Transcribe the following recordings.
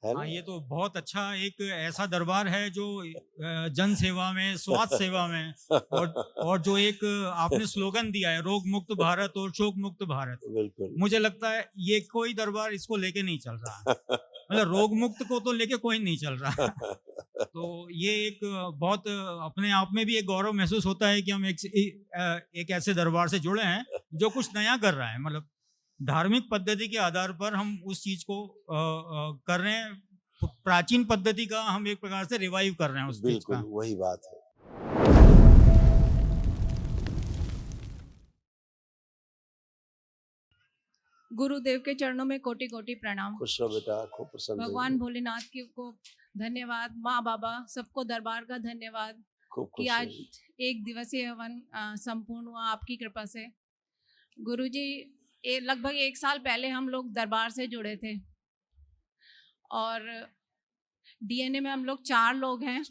है हाँ, ना? ये तो बहुत अच्छा एक ऐसा दरबार है जो जन सेवा में, स्वास्थ्य सेवा में और जो एक आपने स्लोगन दिया है रोग मुक्त भारत और शोक मुक्त भारत। बिल्कुल। मुझे लगता है ये कोई दरबार इसको लेके नहीं चल रहा है। मतलब रोग मुक्त को तो लेके कोई नहीं चल रहा। तो ये एक बहुत अपने आप में भी एक गौरव महसूस होता है कि हम एक ऐसे दरबार से जुड़े हैं जो कुछ नया कर रहा है। मतलब धार्मिक पद्धति के आधार पर हम उस चीज को कर रहे हैं। प्राचीन पद्धति का हम एक प्रकार से रिवाइव कर रहे हैं उस चीज बिल्कुल, का। वही बात है। गुरुदेव के चरणों में कोटि कोटि प्रणाम। खुश रहो बेटा, खूब प्रसन्न भगवान रहिए, भोलेनाथ की को धन्यवाद, माँ बाबा सबको दरबार का धन्यवाद खूब कि खुश आज रहिए। एक दिवसीय हवन संपूर्ण हुआ आपकी कृपा से। गुरुजी, लगभग 1 साल पहले हम लोग दरबार से जुड़े थे और डीएनए में हम लोग 4 लोग हैं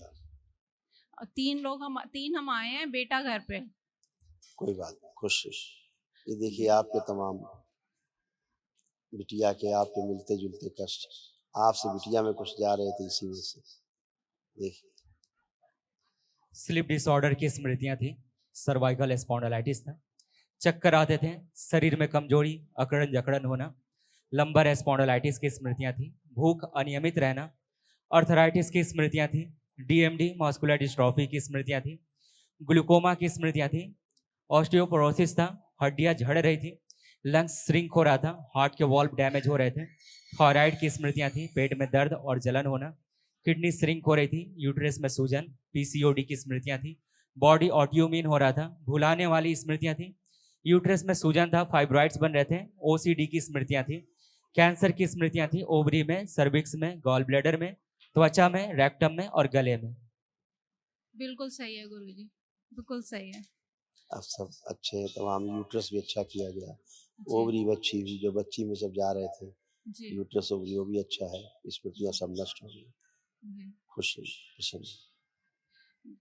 और 3 हम आए हैं बेटा घर पे। कोई बात नहीं, खुश रहिए। ये देखिए आपके तमाम बिटिया के आपके मिलते-जुलते कष्ट, आपसे बिटिया में कुछ जा रहे थे इसी में से। देखिए, स्लीप डिसऑर्डर की स्मृतियां थी, सर्वाइकल स्पॉन्डिलाइटिस था, चक्कर आते थे, शरीर में कमजोरी, अकड़न जकड़न होना, लंबर स्पॉन्डिलाइटिस की स्मृतियां थी, भूख अनियमित रहना, अर्थराइटिस की स्मृतियां थी, डीएमडी मस्कुलर डिस्ट्रॉफी की स्मृतियां थी, ग्लूकोमा की स्मृतियां थी, ऑस्टियोपोरोसिस था, हड्डियां झड़ रही थी, लंग्स श्रिंक हो रहा था, हार्ट के वॉल्व डैमेज हो रहे थे, थायराइड की स्मृतियां थी, पेट में दर्द और जलन होना, किडनी श्रिंक हो रही थी, यूट्रस में सूजन, पीसीओडी की स्मृतियां थी, बॉडी ऑटोइम्यून हो रहा था, भुलाने वाली स्मृतियां थी, यूट्रस में सूजन था, फाइब्रॉइड्स बन रहे थे, ओसीडी की स्मृतियां थी, कैंसर की स्मृतियां थी, ओवरी में, सर्विक्स में, गॉल ब्लैडर में, त्वचा में, रेक्टम में और गले में। बिल्कुल सही है गुरुजी, बिल्कुल सही है अब सब अच्छे हैं, तमाम यूट्रस भी अच्छा किया गया, जी। ओवरी भी अच्छी हुई, जो बच्ची में सब जा रहे थे, जी यूट्रस ओवरी वो भी अच्छा है, स्मृतियाँ सब नष्ट हो गई। जी। खुश रहिए, प्रसन्न रहिए।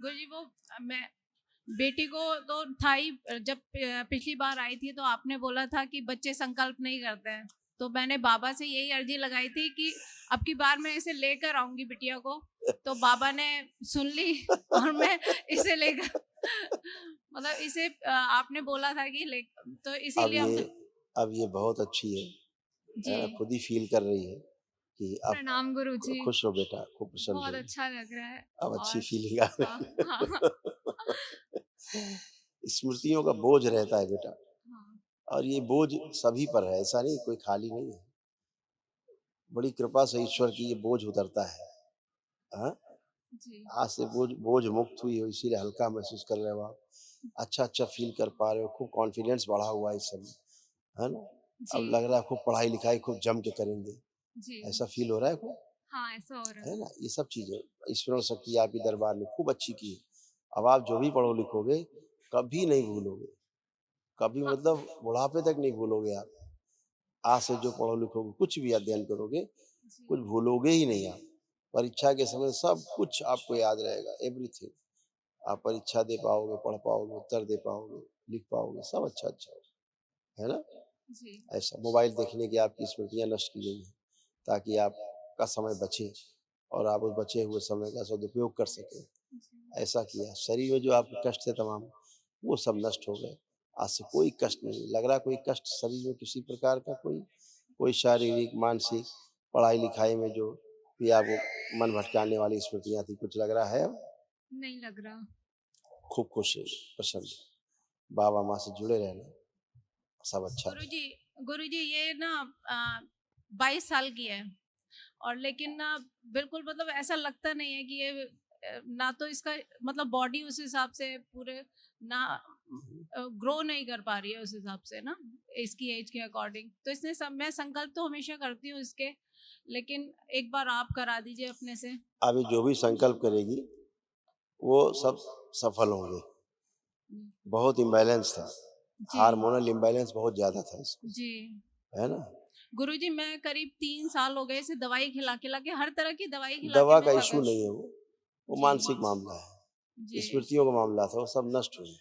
गुरुजी वो मैं बेटी को तो था ही, जब पिछली बार आई थी तो आपने बोला था कि बच्चे संकल्प नहीं करते हैं, तो मैंने बाबा से यही अर्जी लगाई थी कि अब की बार मैं इसे लेकर आऊंगी बिटिया को, तो बाबा ने सुन ली और मैं इसे लेकर मतलब इसे आपने बोला था कि ले, तो अब इसीलिए ये हम अब ये बहुत अच्छी जी। है, खुद ही फ़ील कर रही है कि अब प्रणाम गुरुजी, खुश रहो बेटा, खूब प्रसन्न बहुत रहिए। अच्छा लग रहा है अब अच्छी और फीलिंग आ हाँ रही हाँ है। स्मृतियों का बोझ रहता है बेटा, हाँ और ये बोझ सभी पर है, ऐसा नहीं कोई खाली नहीं है। बड़ी कृपा से ईश्वर की ये बोझ उतरता है। हाँ? जी आज से बोझ बोझ मुक्त हुई हो, इसीलिए हल्का महसूस कर रहे हो आप। अच्छा फ़ील कर पा रहे हो, खूब कॉन्फिडेंस बढ़ा हुआ है इस समय, है ना? जी अब लग रहा है खूब पढ़ाई-लिखाई खूब जम के करेंगे, जी ऐसा फ़ील हो रहा है खूब? हाँ, ऐसा हो रहा है है। ना? ये सब चीज़ें ईश्वरों शक्ति आपके दरबार में खूब अच्छी की है। अब आप जो भी पढ़ो लिखोगे, कभी नहीं भूलोगे, कभी हाँ, मतलब बुढ़ापे तक नहीं भूलोगे आप। आज से जो पढ़ो लिखोगे, कुछ भी अध्ययन करोगे, जी, कुछ भूलोगे ही नहीं आप। परीक्षा के समय सब कुछ आपको याद रहेगा, एवरीथिंग। आप परीक्षा दे पाओगे, पढ़ पाओगे, उत्तर दे पाओगे, लिख पाओगे, सब अच्छा-अच्छा होगा, है ना? जी, ऐसा मोबाइल देखने की आपकी स्मृतियाँ नष्ट की गई हैं, ताकि आपका समय बचे और आप उस बचे हुए समय का सदुपयोग कर सकें। जी। ऐसा किया, शरीर में जो आपके कष्ट थे तमाम, वो सब नष्ट हो गए। आज से कोई कष्ट नहीं, लग रहा है कोई कष्ट शरीर में किसी प्रकार का कोई शारीरिक, मानसिक, पढ़ाई-लिखाई में जो भी आपको मन भटकाने वाली स्मृतियाँ थी, कुछ लग रहा है अब? नहीं लग रहा। खूब खुश रहिए, प्रसन्न रहिए, बाबा-माँ से जुड़े रहना, सब अच्छा रहेगा। गुरुजी, गुरुजी ये ना 22 साल की है और लेकिन ना बिल्कुल मतलब ऐसा लगता नहीं है कि ये ना तो इसका मतलब बॉडी उस हिसाब से पूरे ना ग्रो नहीं कर पा रही है उस हिसाब से ना, इसकी एज के अकॉर्डिंग। तो इसने मैं संकल्प तो हमेशा करती हूँ इसके, लेकिन एक बार आप करा दीजिए अपने से। अभी जो भी संकल्प करेगी, वो सब सफल होंगे। बहुत इम्बैलेंस था, जी हार्मोनल इम्बैलेंस बहुत ज़्यादा था इसको, जी। है ना? गुरुजी मैं करीब 3 साल हो गए इसे दवाई खिला खिला के, हर तरह की दवाई खिला के दवा का मैं इश्यू थका। नहीं है वो जी मानसिक मामला है, जी स्मृतियों का मामला था, वो सब नष्ट हुई।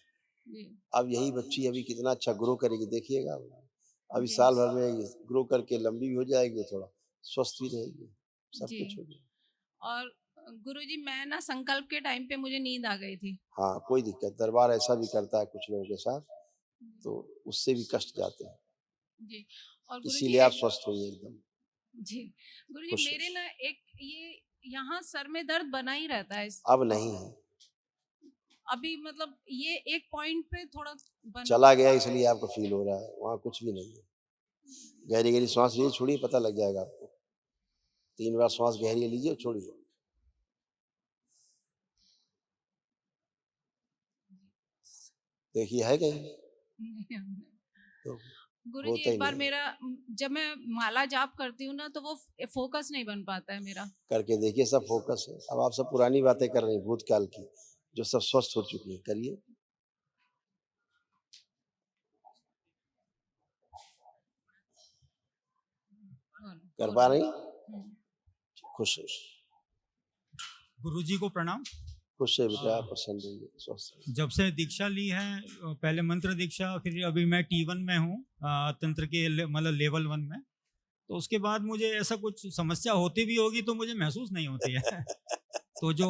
जी अब यही बच्ची अभी कितना अच्छा ग्रो करेगी देखिएगा आप। अभी जी साल भर में ग्रो करके लंबी भी हो जाएगी थोड़ा, स्वस्थ भी रहेगी, सब जी। कुछ होगा। और गुरुजी मैं ना संकल्प के टाइम पे मुझे नींद आ गई थी। हाँ, कोई दिक्कत, दरबार ऐसा भी करता है कुछ लोगों के साथ, तो उससे भी कष्ट जाते हैं। जी। और गुरुजी इसीलिए आप एक स्वस्थ होइए एकदम, जी गुरुजी खुश मेरे रहिए। ना एक ये यहाँ सर में दर्द बना ही रहता है अब नहीं है, अभी मतलब ये एक पॉइंट पे थोड़ा चला गया इसलिए आपको फील हो रहा है, वहाँ कुछ भी नहीं है। गहरी गहरी सांस लीजिए, छोड़िए, पता लग जाएगा आपको। 3 बार सांस गहरी लीजिए और छोड़िए। देखिए है कहीं, तो गुरुजी होता ही एक बार नहीं है। मेरा जब मैं माला जाप करती हूँ ना तो वो फोकस नहीं बन पाता है मेरा। करके देखिए, सब फोकस है। अब आप सब पुरानी बातें कर रहे हैं भूतकाल की, जो सब स्वस्थ हो चुकी है, करिए। कर पा रही, खुश है, गुरुजी को प्रणाम। खुश है बेटा, प्रसन्न रहिए, स्वस्थ रहिए। जब से दीक्षा ली है, पहले मंत्र दीक्षा, फिर अभी मैं T1 में हूँ, तंत्र के मतलब लेवल 1 में। तो उसके बाद मुझे ऐसा कुछ समस्या होती भी होगी तो मुझे महसूस नहीं होती है। तो जो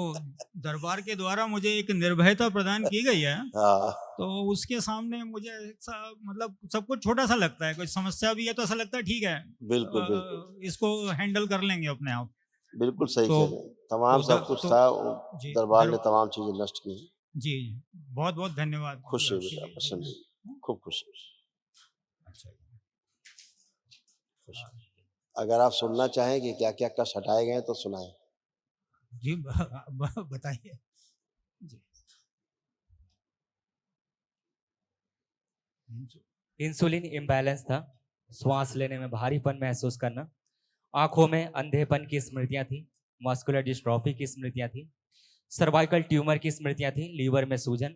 दरबार के द्वारा मुझे एक निर्भयता प्रदान की गई है, हाँ, तो उसके सामने मुझे ऐसा मतलब सब कुछ छोटा सा लगता है। कोई समस्या भी है तो ऐसा लगता है ठीक है, बिल्कुल बिल्कुल, इसको हैंडल कर लेंगे अपने आप। बिल्कुल सही तो कह रहे हैं। तमाम तो सब कुछ तो था, वो जी दरबार ने तमाम चीजें नष्ट की। जी बहुत बहुत धन्यवाद। खुश है जी, बेटा, प्रसन्न रहिए, खूब खुश है। अच्छा खुश है। अगर आप सुनना चाहें कि क्या क्या कष्ट हटाए गए तो सुनाएं। जी बताइए जी। इंसुलिन इम्बैलेंस था, श्वास लेने में भारीपन महसूस करना, आंखों में अंधेपन की स्मृतियां थी, मस्कुलर डिस्ट्रॉफी की स्मृतियां थी, सर्वाइकल ट्यूमर की स्मृतियां थी, लीवर में सूजन,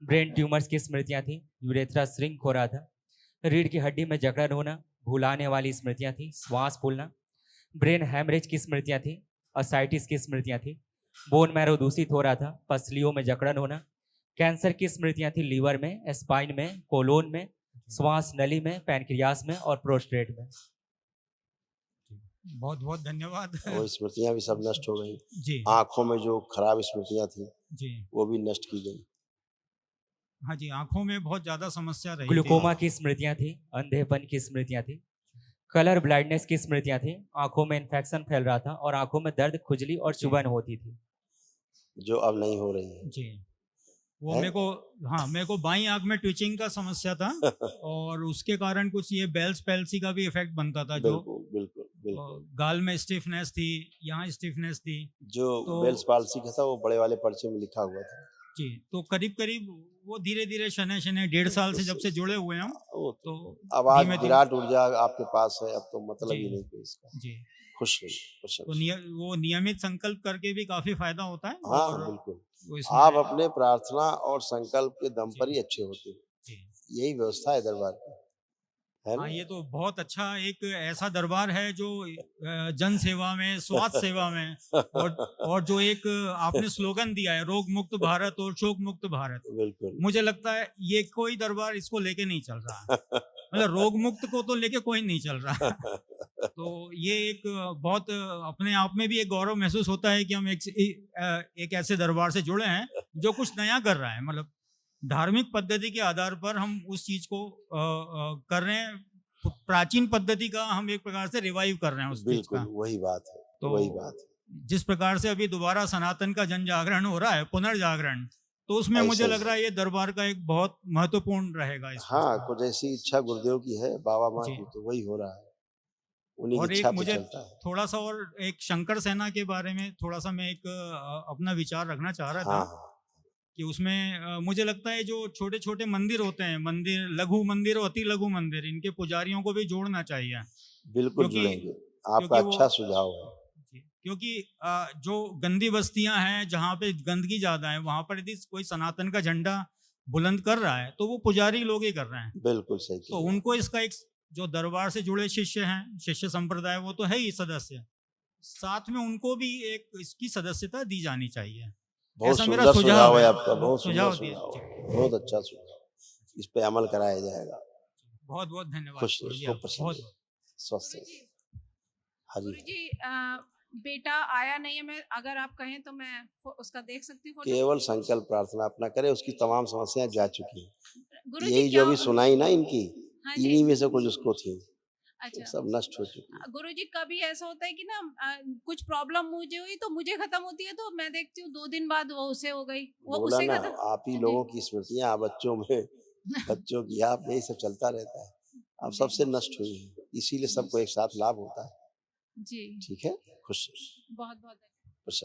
ब्रेन ट्यूमर्स की स्मृतियां थी, यूरेथ्रा श्रिंक हो रहा था, रीढ़ की हड्डी में जकड़न होना, भुलाने वाली स्मृतियां थी, श्वास फूलना, ब्रेन हैमरेज की स्मृतियां थी, असाइटिस की स्मृतियां थी, बोन मैरो दूषित हो रहा था, पसलियों में जकड़न होना, कैंसर की स्मृतियां थी, लीवर में, स्पाइन में, कोलोन में, श्वास नली में, पैनक्रियास में और प्रोस्टेट में। बहुत बहुत धन्यवाद। वो स्मृतियां भी सब नष्ट हो गई। जी आंखों में जो खराब स्मृतियां थी जी वो भी नष्ट की गई। हाँ जी, आंखों में बहुत ज्यादा समस्या रही थी। ग्लूकोमा की स्मृतियां थी, अंधेपन की स्मृतियां थी, कलर ब्लाइंडनेस की स्मृतियां थी, आंखों में इन्फेक्शन फैल रहा था और आंखों में दर्द, खुजली और चुभन होती थी। जो अब नहीं हो रही है। जी वो हैं? मेरे को, हाँ मेरे को बाईं आंख में ट्विचिंग का समस्या था और उसके कारण कुछ ये बेल्स पैल्सी का भी इफेक्ट बनता था। जो बिल्कुल बिल्कुल बिल्कुल। गाल में स्टिफनेस थी, यहाँ स्टिफनेस थी। जो तो बेल्स पाल्सी का था वो बड़े वाले पर्चे में लिखा हुआ था। जी तो करीब करीब वो धीरे धीरे शने शने 1.5 साल से जब से जुड़े हुए हैं हम, वो तो अब आज धीमे धीमे विराट ऊर्जा आपके पास है, अब तो मतलब जी ही नहीं कोई इसका। जी खुश रहिए, प्रसन्न तो रहिए। वो नियमित संकल्प करके भी काफी फायदा होता है। हाँ और बिल्कुल, वो इसमें आप अपने प्रार्थना और संकल्प के दम पर ही जी अच्छे होते हैं। जी यही व्यवस्था है दरबार की, है हाँ, ना? ये तो बहुत अच्छा एक ऐसा दरबार है जो जन सेवा में, स्वास्थ्य सेवा में, और जो एक आपने स्लोगन दिया है, रोग मुक्त भारत और शोक मुक्त भारत। बिल्कुल। मुझे लगता है ये कोई दरबार इसको लेके नहीं चल रहा है। मतलब रोग मुक्त को तो लेके कोई नहीं चल रहा। तो ये एक बहुत अपने आप में भी एक गौरव महसूस होता है कि हम एक ऐसे दरबार से जुड़े हैं जो कुछ नया कर रहा है। मतलब धार्मिक पद्धति के आधार पर हम उस चीज को कर रहे हैं। प्राचीन पद्धति का हम एक प्रकार से रिवाइव कर रहे हैं उस चीज बिल्कुल का। वही बात है, तो वही बात है। जिस प्रकार से अभी दोबारा सनातन का जन जागरण हो रहा है, पुनर्जागरण, तो उसमें मुझे ऐसा लग ही। रहा है ये दरबार का एक बहुत महत्वपूर्ण रहेगा इसमें। हाँ, कुछ ऐसी इच्छा गुरुदेव की है, बाबा माँ जी की, तो वही हो रहा है। उन्हीं की और इच्छा एक पे मुझे चलता है। थोड़ा सा और एक शंकर सेना के बारे में थोड़ा सा मैं एक अपना विचार रखना चाह रहा था हाँ हाँ, कि उसमें मुझे लगता है जो छोटे छोटे मंदिर होते हैं, मंदिर, लघु मंदिर और अति लघु मंदिर, इनके पुजारियों को भी जोड़ना चाहिए। बिल्कुल क्योंकि जुड़ेंगे। आपका क्योंकि वो अच्छा सुझाव है। जी, क्योंकि जो गंदी बस्तियां हैं जहाँ पे गंदगी ज्यादा है, वहां पर यदि कोई सनातन का झंडा बुलंद कर रहा है तो वो पुजारी लोग ही कर रहे हैं। बिल्कुल सही तो कह रहे उनको इसका एक, जो दरबार से जुड़े शिष्य हैं, शिष्य संप्रदाय, वो तो है ही सदस्य, साथ में उनको भी एक इसकी सदस्यता दी जानी चाहिए। बहुत ऐसा मेरा सुंदर सुझाव सुझाव है है। आपका, बहुत सुंदर सुझाव दिया सुझाव जी। है, बहुत अच्छा सुझाव। इस पे अमल कराया जाएगा। बहुत बहुत धन्यवाद खुश गुरुजी, रहिए, खूब आपका प्रसन्न बहुत रहिए, बहुत। स्वस्थ रहिए। हरी गुरुजी बेटा आया नहीं है, मैं अगर आप कहें तो मैं उसका देख सकती हूँ फोटो। केवल संकल्प प्रार्थना अपना करे, उसकी तमाम समस्याएं जा चुकी हैं। गुरुजी यही जो क्या अभी सुनाई ना इनकी, हाँ जी, इन्हीं में से कुछ उसको थी, ये अच्छा सब नष्ट हो चुकी है। गुरुजी कभी ऐसा होता है कि ना कुछ प्रॉब्लम मुझे हुई तो मुझे खत्म होती है, तो मैं देखती हूँ 2 दिन बाद वो उसे हो गई, वो बोला उसे ना, खत्म। आप ही जी लोगों की स्मृतियां आप बच्चों में, बच्चों की आप, यही सब चलता रहता है। आप जी सबसे नष्ट हुई है, इसीलिए सबको एक साथ लाभ होता है। जी, ठीक है, खुश बहुत बहुत खुश